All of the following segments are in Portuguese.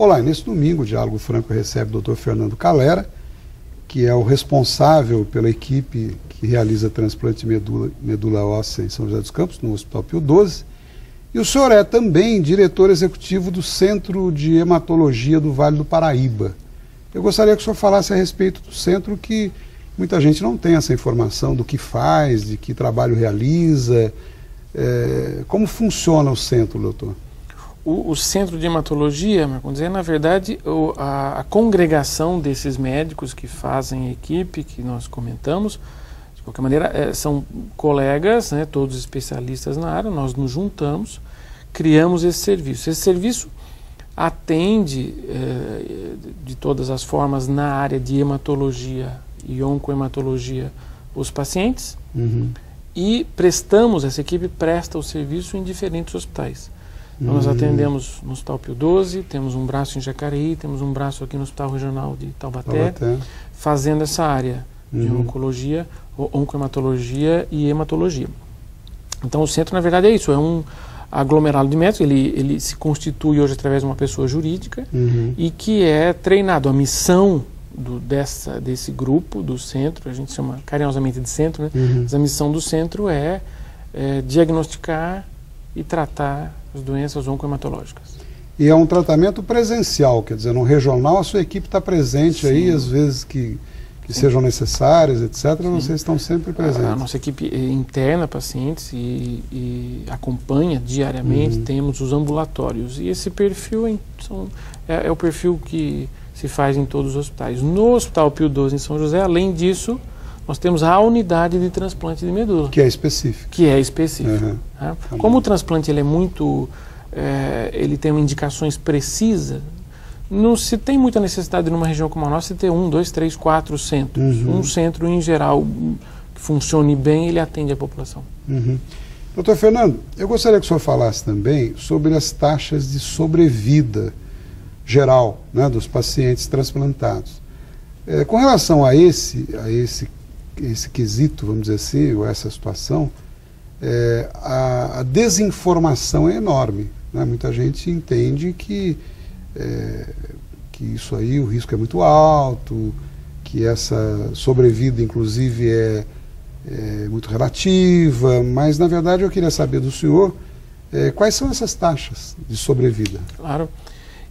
Olá, nesse domingo o Diálogo Franco recebe o Dr. Fernando Calera, que é o responsável pela equipe que realiza transplante de medula óssea em São José dos Campos, no Hospital Pio XII. E o senhor é também diretor executivo do Centro de Hematologia do Vale do Paraíba. Eu gostaria que o senhor falasse a respeito do centro, que muita gente não tem essa informação do que faz, de que trabalho realiza. Como funciona o centro, doutor? O Centro de Hematologia, vamos dizer, na verdade, a congregação desses médicos que fazem a equipe, que nós comentamos, de qualquer maneira, são colegas, né, todos especialistas na área, nós nos juntamos, criamos esse serviço. Esse serviço atende, de todas as formas, na área de hematologia e oncohematologia, os pacientes, e essa equipe presta o serviço em diferentes hospitais. Então, nós atendemos no Hospital Pio XII, temos um braço em Jacareí, temos um braço aqui no Hospital Regional de Taubaté, fazendo essa área de oncologia, oncohematologia e hematologia. Então, o centro, na verdade, é isso, é um aglomerado de médicos, ele se constitui hoje através de uma pessoa jurídica e que é treinado. A missão desse grupo, do centro, a gente chama carinhosamente de centro, né? Mas a missão do centro é diagnosticar e tratar as doenças oncohematológicas. E é um tratamento presencial, quer dizer, no regional a sua equipe está presente aí, às vezes que sejam necessárias, etc., vocês estão sempre presentes. A nossa equipe interna pacientes e acompanha diariamente, temos os ambulatórios, e esse perfil é o perfil que se faz em todos os hospitais. No Hospital Pio XII em São José, além disso, nós temos a unidade de transplante de medula. Que é específica. Tá? Como o transplante ele é muito, ele tem indicações precisas, não se tem muita necessidade numa região como a nossa de ter 1, 2, 3, 4 centros. Um centro, em geral, que funcione bem, ele atende a população. Doutor Fernando, eu gostaria que o senhor falasse também sobre as taxas de sobrevida geral, né, dos pacientes transplantados. Com relação a esse quesito, vamos dizer assim, ou essa situação, a desinformação é enorme, né? Muita gente entende que isso aí, o risco é muito alto, que essa sobrevida, inclusive, é muito relativa, mas, na verdade, eu queria saber do senhor quais são essas taxas de sobrevida. Claro.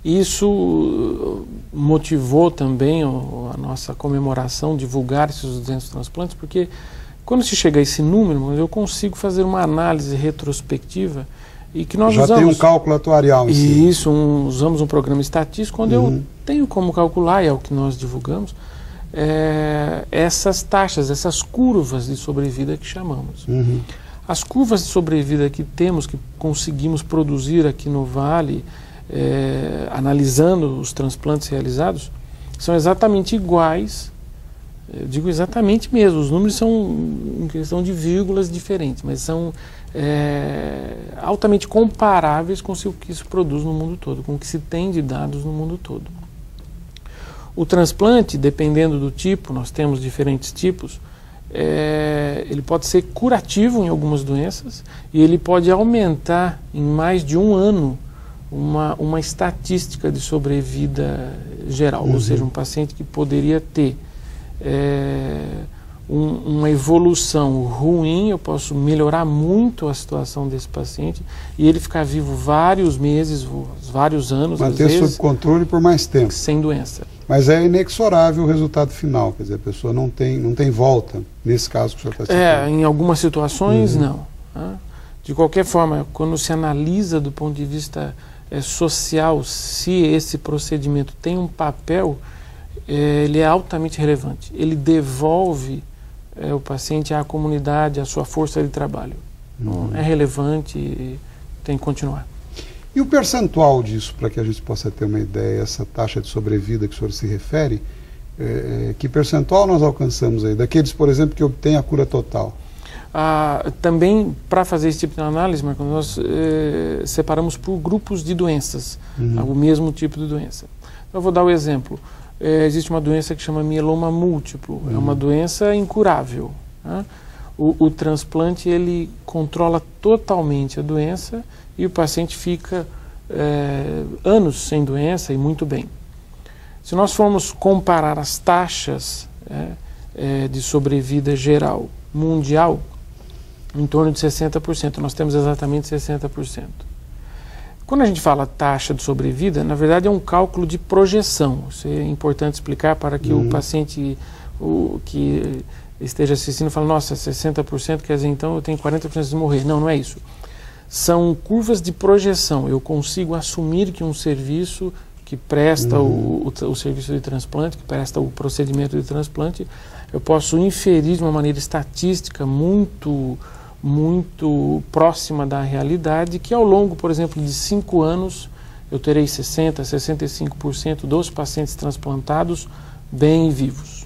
Isso motivou também a nossa comemoração, divulgar esses 200 transplantes, porque quando se chega a esse número, eu consigo fazer uma análise retrospectiva e que nós usamos... Já tem um cálculo atuarial em si. Isso, usamos um programa estatístico onde eu tenho como calcular, e é o que nós divulgamos, essas taxas, essas curvas de sobrevida que chamamos. As curvas de sobrevida que temos, que conseguimos produzir aqui no Vale, analisando os transplantes realizados, são exatamente iguais, eu digo exatamente mesmo, os números são em questão de vírgulas diferentes, mas são altamente comparáveis com o que se produz no mundo todo, com o que se tem de dados no mundo todo. O transplante, dependendo do tipo, nós temos diferentes tipos, ele pode ser curativo em algumas doenças e ele pode aumentar em mais de um ano uma estatística de sobrevida geral, ou seja, um paciente que poderia ter uma evolução ruim, eu posso melhorar muito a situação desse paciente e ele ficar vivo vários meses, vários anos, manter às vezes, sob controle por mais tempo. Sem doença. Mas é inexorável o resultado final, quer dizer, a pessoa não tem volta, nesse caso que o senhor está citando. Em algumas situações, não. De qualquer forma, quando se analisa do ponto de vista social, se esse procedimento tem um papel, ele é altamente relevante. Ele devolve o paciente à comunidade, à sua força de trabalho. Então, é relevante e tem que continuar. E o percentual disso, para que a gente possa ter uma ideia, essa taxa de sobrevida que o senhor se refere, que percentual nós alcançamos aí? Daqueles, por exemplo, que obtêm a cura total? Também, para fazer esse tipo de análise, Marcos, nós separamos por grupos de doenças, o mesmo tipo de doença. Então, eu vou dar o exemplo. Existe uma doença que chama mieloma múltiplo, é uma doença incurável. Né? O transplante, ele controla totalmente a doença e o paciente fica anos sem doença e muito bem. Se nós formos comparar as taxas de sobrevida geral, mundial, em torno de 60%, nós temos exatamente 60%. Quando a gente fala taxa de sobrevida, na verdade é um cálculo de projeção. Isso é importante explicar para que o paciente que esteja assistindo fale, nossa, 60% quer dizer então eu tenho 40% de morrer. Não, não é isso. São curvas de projeção. Eu consigo assumir que um serviço que presta o serviço de transplante, que presta o procedimento de transplante, eu posso inferir de uma maneira estatística muito próxima da realidade que ao longo, por exemplo, de 5 anos, eu terei 60%, 65% dos pacientes transplantados bem vivos.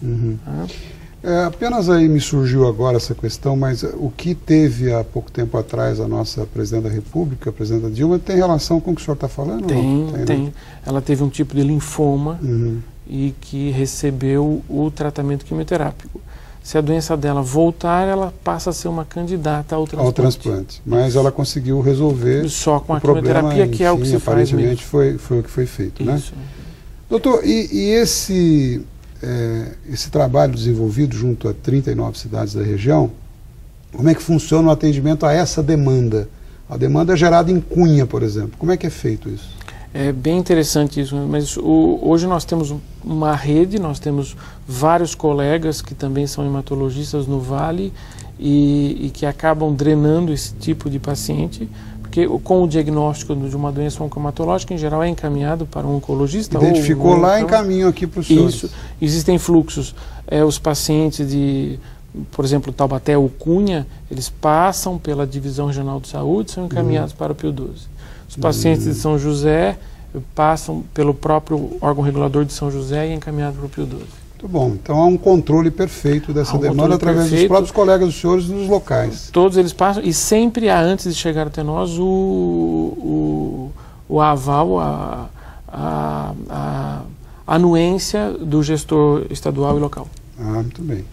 Apenas aí me surgiu agora essa questão, mas o que teve há pouco tempo atrás a nossa Presidente da República, a Presidenta Dilma, tem relação com o que o senhor está falando? Tem. Né? Ela teve um tipo de linfoma e que recebeu o tratamento quimioterápico. Se a doença dela voltar, ela passa a ser uma candidata ao transplante. Mas ela conseguiu resolver só com a problema, quimioterapia, que é o que se faz mesmo. Aparentemente foi o que foi feito, né? Isso. Doutor, e esse trabalho desenvolvido junto a 39 cidades da região, como é que funciona o atendimento a essa demanda? A demanda é gerada em Cunha, por exemplo. Como é que é feito isso? É bem interessante isso, mas hoje nós temos uma rede, nós temos vários colegas que também são hematologistas no Vale e que acabam drenando esse tipo de paciente, porque com o diagnóstico de uma doença oncomatológica, em geral, é encaminhado para um oncologista. Identificou lá em caminho aqui para os senhores. Isso, existem fluxos. Os pacientes de, por exemplo, Taubaté ou Cunha, eles passam pela Divisão Regional de Saúde e são encaminhados para o Pio 12. Os pacientes de São José passam pelo próprio órgão regulador de São José e encaminhados para o Pio 12. Muito bom. Então há um controle perfeito dessa demanda através dos próprios colegas dos senhores nos locais. Todos eles passam e sempre há, antes de chegar até nós, o aval, a anuência do gestor estadual e local. Muito bem.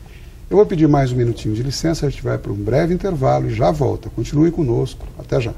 Eu vou pedir mais um minutinho de licença, a gente vai para um breve intervalo e já volta. Continue conosco. Até já.